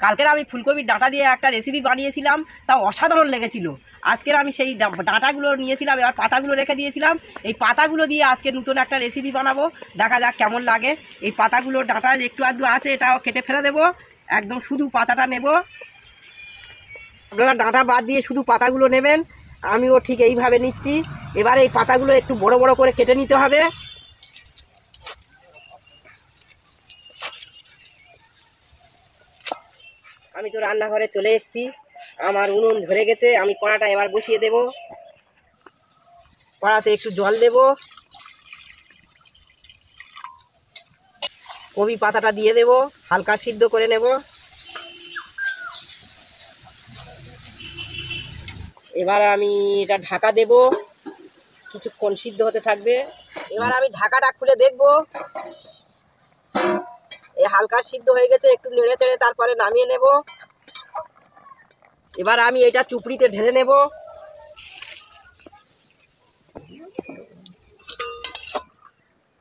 কালকের আমি ফুলকপির ডাঁটা দিয়ে একটা রেসিপি বানিয়েছিলাম, তা অসাধারণ লেগেছিল। আজকের আমি সেই ডাঁটাগুলো নিয়েছিলাম, এবার পাতাগুলো রেখে দিয়েছিলাম। এই পাতাগুলো দিয়ে আজকে নতুন একটা রেসিপি বানাবো, দেখা যাক কেমন লাগে। এই পাতাগুলো ডাঁটা একটু আধটু আছে, এটাও কেটে ফেলে দেবো, একদম শুধু পাতাটা নেব। আপনারা ডাঁটা বাদ দিয়ে শুধু পাতাগুলো নেবেন, আমিও ঠিক এইভাবে নিচ্ছি। এবারে এই পাতাগুলো একটু বড় বড় করে কেটে নিতে হবে। আমি তো রান্নাঘরে চলে এসেছি, আমার উনুন ধরে গেছে। আমি কড়াটা এবার বসিয়ে দেব। কড়াতে একটু জল দেব, কপি পাতাটা দিয়ে দেব, হালকা সিদ্ধ করে নেব। এবার আমি এটা ঢাকা দেব, কিছুক্ষণ সিদ্ধ হতে থাকবে। এবার আমি ঢাকাটা খুলে দেখব, এই হালকা সিদ্ধ হয়ে গেছে। একটু নেড়ে চেড়ে তারপরে নামিয়ে নেব। এবার আমি এটা চুপড়িতে ঢেলে নেব।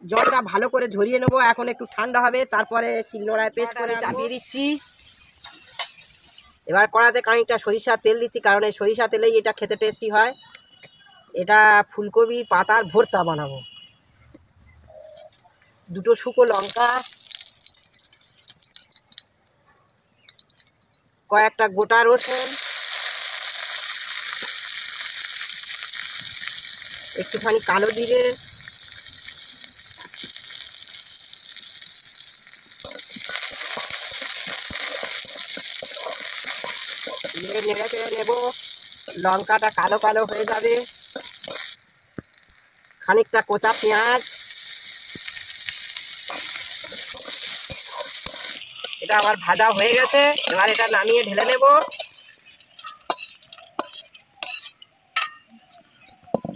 জলটা ভালো করে ঝরিয়ে নেব, এখন একটু ঠান্ডা হবে, তারপরে শিলনোড়ায় পেস্ট করে চাপিয়ে দিচ্ছি। এবার কড়াতে খানিকটা সরিষার তেল দিচ্ছি, কারণ এই সরিষা তেলেই এটা খেতে টেস্টি হয়। এটা ফুলকপির পাতার ভর্তা বানাবো। দুটো শুকনো লঙ্কা, কয়েকটা গোটা রসুন, একটুখানি কালো জিরে, নেড়ে চেড়ে নেব। লঙ্কাটা কালো কালো হয়ে যাবে। খানিকটা কোচা পেঁয়াজ, এটা আমার ভাজা হয়ে গেছে। এবার এটা নামিয়ে ঢেলে নেব।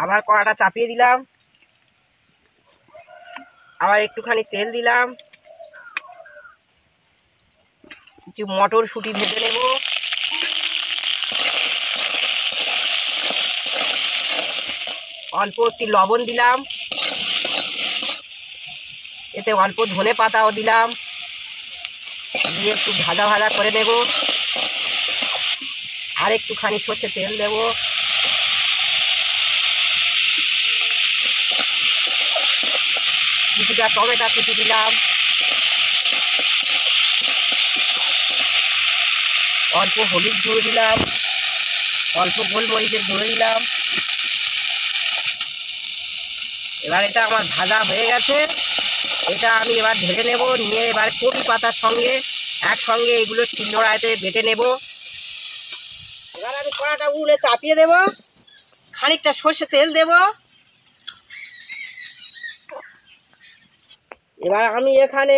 আবার কড়াটা চাপিয়ে দিলাম, আবার একটুখানি তেল দিলাম, কিছু মটরশুঁটি ভেজে নেব। অল্প একটু লবণ দিলাম, এতে অল্প ধনে পাতাও দিলাম, দিয়ে একটু ভাজা ভাজা করে নেব। আর একটুখানি সর্ষে তেল দেব। কিছুটা টমেটো কুচি দিলাম, অল্প হলুদ গুঁড়ো দিলাম, অল্প গোলমরিচের গুঁড়ো দিলাম। এবার এটা আমার ভাজা হয়ে গেছে, এটা আমি এবার ঢেলে নেব। নিয়ে এবার কপি পাতার সঙ্গে একসঙ্গে এগুলো শিলনোড়াতে বেটে নেব। এবার আমি কড়াটা উনুনে চাপিয়ে দেব, খানিকটা সর্ষে তেল দেব। এবার আমি এখানে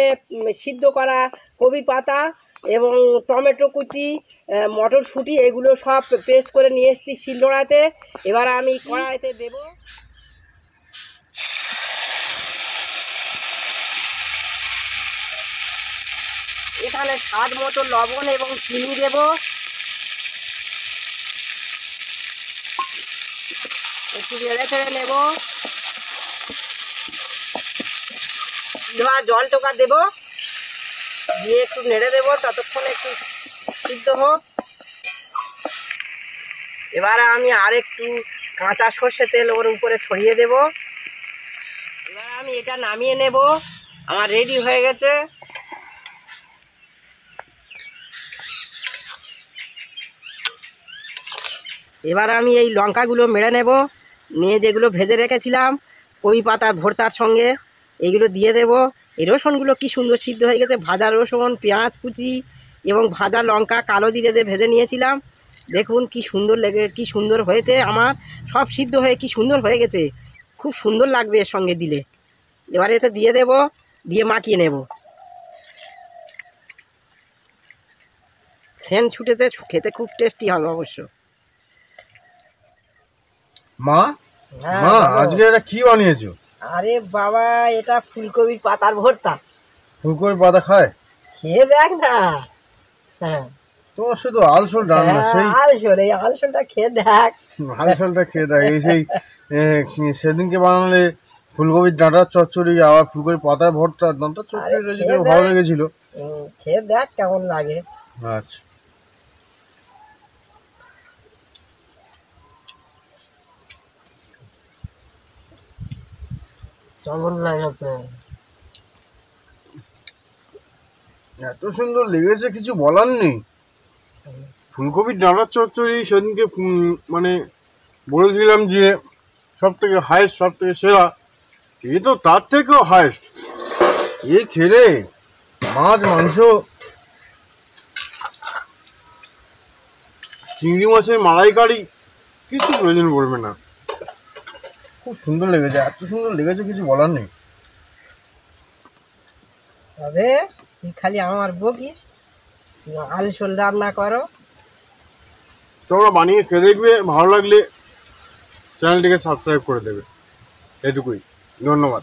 সিদ্ধ করা কপি পাতা এবং টমেটো কুচি, মটরশুঁটি, এগুলো সব পেস্ট করে নিয়ে এসেছি শিলনোড়াতে। এবার আমি কড়াইতে দেব। এখানে স্বাদ মতো লবণ এবং চিনি দেব। একটু নেড়ে চেড়ে নেব। এবার জল টোকা দেব, দিয়ে একটু নেড়ে দেব, ততক্ষণ একটু সিদ্ধ হোক। এবার আমি আর একটু কাঁচা সর্ষে তেল ওর উপরে ছড়িয়ে দেব। এবার আমি এটা নামিয়ে নেব, আমার রেডি হয়ে গেছে। এবার আমি এই লঙ্কাগুলো মেরে নেব, নিয়ে যেগুলো ভেজে রেখেছিলাম কপি পাতার ভর্তার সঙ্গে এইগুলো দিয়ে দেব। এই রসুনগুলো কি সুন্দর সিদ্ধ হয়ে গেছে, ভাজা রসুন, পেঁয়াজ কুচি এবং ভাজা লঙ্কা কালো জিরে দিয়ে ভেজে নিয়েছিলাম। দেখুন কি সুন্দর কি সুন্দর হয়েছে, আমার সব সিদ্ধ হয়ে কি সুন্দর হয়ে গেছে, খুব সুন্দর লাগবে এর সঙ্গে দিলে। এবারে এতে দিয়ে দেব, দিয়ে মাখিয়ে নেব। সেন্ট ছুটেছে, খেতে খুব টেস্টি হবে অবশ্য। মা, মা আজকে এটা কি বানিয়েছো? আরে বাবা, এটা ফুলকপির পাতার ভর্তা। ফুলকপির পাতা খায়? খেয়ে দেখ না। হ্যাঁ, তোমার শুধু আলসল রান্না, সেই আলসল, এই আলসলটা খেয়ে দেখ। আলসলটা খেয়ে দেখ। এই সেই সেদিনকে বানালে ফুলকপির ডাঁটার চচ্চড়ি, আবার ফুলকপির পাতার ভর্তা, ডাঁটার চচ্চড়িটা যদি ভালো লেগেছিল। খেয়ে দেখ কেমন লাগে। আচ্ছা, কেমন লাগছে? এত সুন্দর লেগেছে কিছু বলার নেই। ফুলকপির ডাঁটার চচ্চড়ি সেদিনকে মানে বলেছিলাম যে সব থেকে হায়েস্ট, সব থেকে সেরা। এ তো তার থেকেও হায়েস্ট। এ খেলে মাছ, মাংস, চিংড়ি মাছের মালাইকারি কিছু প্রয়োজন পড়বে না। খুব সুন্দর লেগেছে, এত সুন্দর লেগেছে কিছু বলার নেই। তবে তুই খালি আমার বকিস, আলু শোল রান্না করো। তোমরা বানিয়ে খেয়ে দেখবে, ভালো লাগলে চ্যানেলটিকে সাবস্ক্রাইব করে দেবে। এটুকুই, ধন্যবাদ।